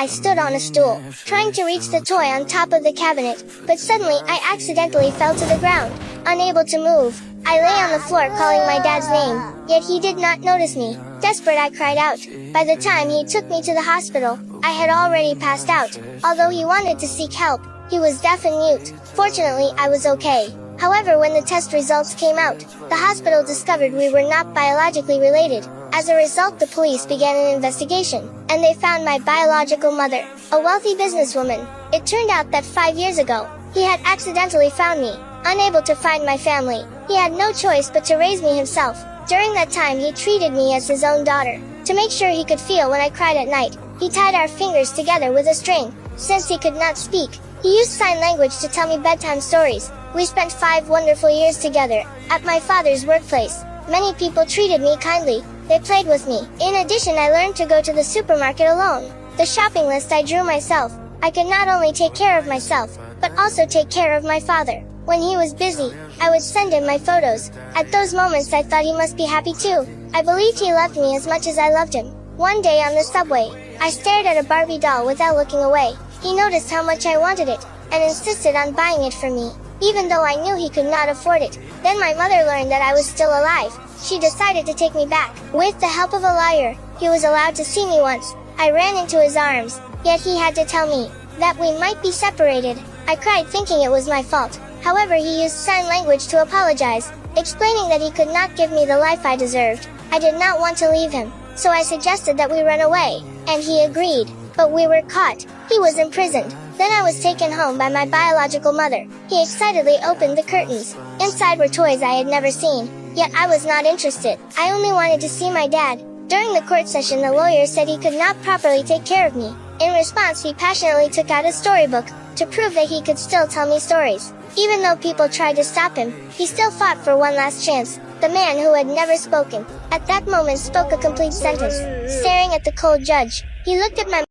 I stood on a stool, trying to reach the toy on top of the cabinet, but suddenly I accidentally fell to the ground. Unable to move, I lay on the floor calling my dad's name, yet he did not notice me. Desperate, I cried out. By the time he took me to the hospital, I had already passed out. Although he wanted to seek help, he was deaf and mute. Fortunately, I was okay. However, when the test results came out, the hospital discovered we were not biologically related. As a result, the police began an investigation, and they found my biological mother, a wealthy businesswoman. It turned out that 5 years ago, he had accidentally found me. Unable to find my family, he had no choice but to raise me himself. During that time, he treated me as his own daughter. To make sure he could feel when I cried at night, he tied our fingers together with a string. Since he could not speak, he used sign language to tell me bedtime stories. We spent 5 wonderful years together. At my father's workplace, many people treated me kindly. They played with me. In addition, I learned to go to the supermarket alone. The shopping list I drew myself. I could not only take care of myself, but also take care of my father. When he was busy, I would send him my photos. At those moments I thought he must be happy too. I believed he loved me as much as I loved him. One day on the subway, I stared at a Barbie doll without looking away. He noticed how much I wanted it, and insisted on buying it for me, even though I knew he could not afford it. Then my mother learned that I was still alive. She decided to take me back. With the help of a lawyer, he was allowed to see me once. I ran into his arms, yet he had to tell me that we might be separated. I cried thinking it was my fault. However, he used sign language to apologize, explaining that he could not give me the life I deserved. I did not want to leave him, so I suggested that we run away, and he agreed. But we were caught. He was imprisoned. Then I was taken home by my biological mother. He excitedly opened the curtains. Inside were toys I had never seen, yet I was not interested. I only wanted to see my dad. During the court session, the lawyer said he could not properly take care of me. In response, he passionately took out a storybook to prove that he could still tell me stories. Even though people tried to stop him, he still fought for one last chance. The man who had never spoken, at that moment spoke a complete sentence. Staring at the cold judge, he looked at my